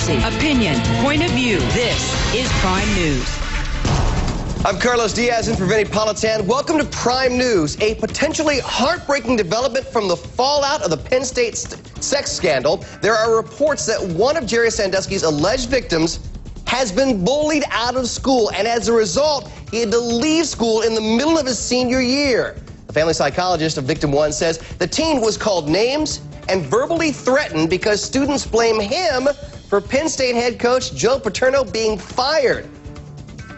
Controversy, opinion, point of view. This is Prime News. I'm Carlos Diaz in for Vinny Politan. Welcome to Prime News. A potentially heartbreaking development from the fallout of the Penn State sex scandal. There are reports that one of Jerry Sandusky's alleged victims has been bullied out of school, and as a result, he had to leave school in the middle of his senior year. The family psychologist of victim one says the teen was called names and verbally threatened because students blame him for Penn State head coach Joe Paterno being fired.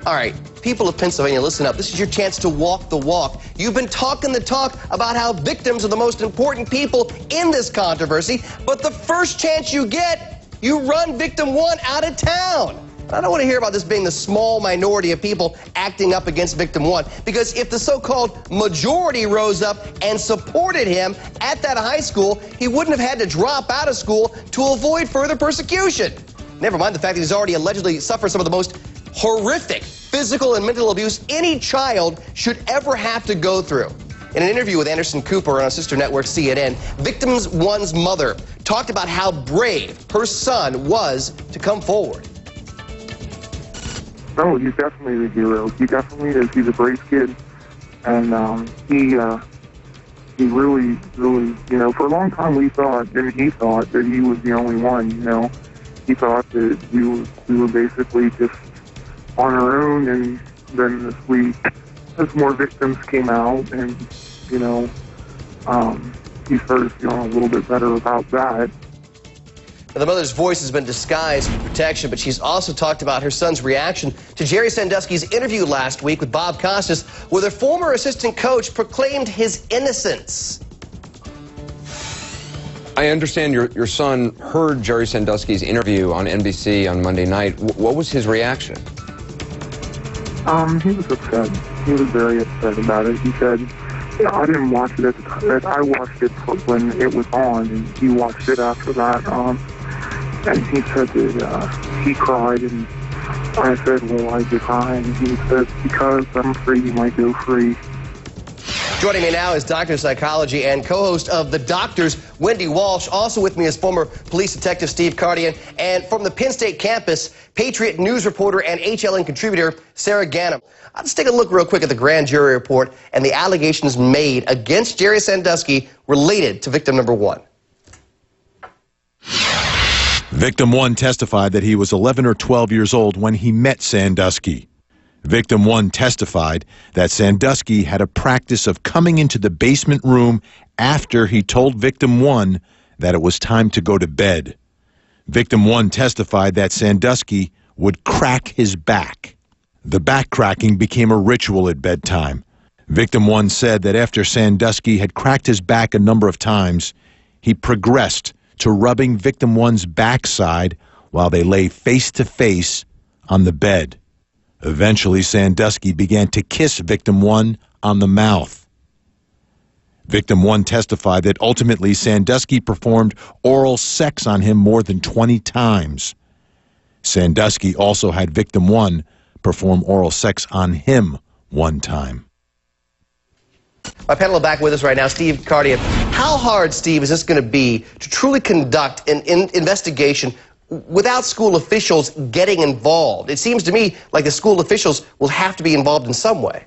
All right, people of Pennsylvania, listen up. This is your chance to walk the walk. You've been talking the talk about how victims are the most important people in this controversy, but the first chance you get, you run victim one out of town. I don't want to hear about this being the small minority of people acting up against victim one, because if the so-called majority rose up and supported him at that high school, he wouldn't have had to drop out of school to avoid further persecution. Never mind the fact that he's already allegedly suffered some of the most horrific physical and mental abuse any child should ever have to go through. In an interview with Anderson Cooper on our sister network CNN, victim one's mother talked about how brave her son was to come forward. Oh, he's definitely the hero. He definitely is. He's a brave kid. And he really, you know, for a long time he thought that he was the only one, you know. He thought that we were basically just on our own, and then as more victims came out, and, you know, he started feeling a little bit better about that. Now, the mother's voice has been disguised for protection, but she's also talked about her son's reaction to Jerry Sandusky's interview last week with Bob Costas, where the former assistant coach proclaimed his innocence. I understand your son heard Jerry Sandusky's interview on NBC on Monday night. What was his reaction? He was upset. He was very upset about it. He said, yeah, I didn't watch it at the time. I watched it when it was on, and he watched it after that. And he said that he cried, and I said, well, why'd you cry? And he said, because I'm afraid you might go free. Joining me now is doctor of psychology and co-host of The Doctors, Wendy Walsh. Also with me is former police detective Steve Kardian, and from the Penn State campus, Patriot News reporter and HLN contributor Sarah Ganem. Let's take a look real quick at the grand jury report and the allegations made against Jerry Sandusky related to victim number one. Victim one testified that he was 11 or 12 years old when he met Sandusky. Victim one testified that Sandusky had a practice of coming into the basement room after he told victim one that it was time to go to bed. Victim one testified that Sandusky would crack his back. The back cracking became a ritual at bedtime. Victim one said that after Sandusky had cracked his back a number of times, he progressed to rubbing victim one's backside while they lay face to face on the bed. Eventually, Sandusky began to kiss victim one on the mouth. Victim one testified that ultimately Sandusky performed oral sex on him more than 20 times. Sandusky also had victim one perform oral sex on him one time. My panel back with us right now, Steve Kardian. How hard, Steve, is this going to be to truly conduct an investigation without school officials getting involved? It seems to me like the school officials will have to be involved in some way.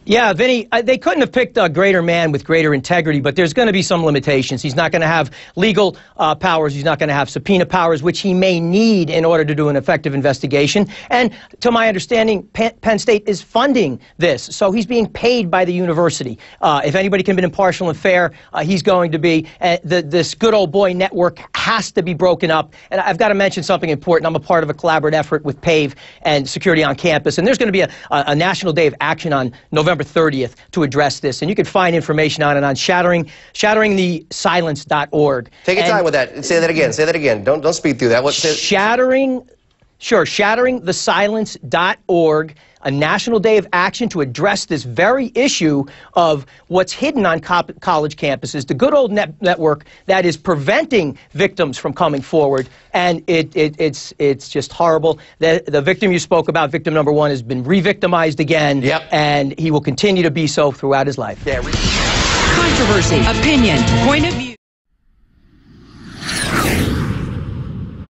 Yeah, Vinny, they couldn't have picked a greater man with greater integrity, but there's going to be some limitations. He's not going to have legal powers. He's not going to have subpoena powers, which he may need in order to do an effective investigation. And to my understanding, Penn State is funding this, so he's being paid by the university. If anybody can be impartial and fair, he's going to be. This good old boy network has to be broken up. And I've got to mention something important. I'm a part of a collaborative effort with PAVE and Security on Campus, and there's going to be a National Day of Action on November 30th to address this, and you can find information on it on shatteringthesilence.org. Take your time with that. Say that again. Say that again. Don't speed through that. Shatteringthesilence.org, a National Day of Action to address this very issue of what's hidden on college campuses, the good old network that is preventing victims from coming forward, and it's just horrible. The victim you spoke about, victim number one, has been re-victimized again, and he will continue to be so throughout his life. Controversy, opinion, point of view.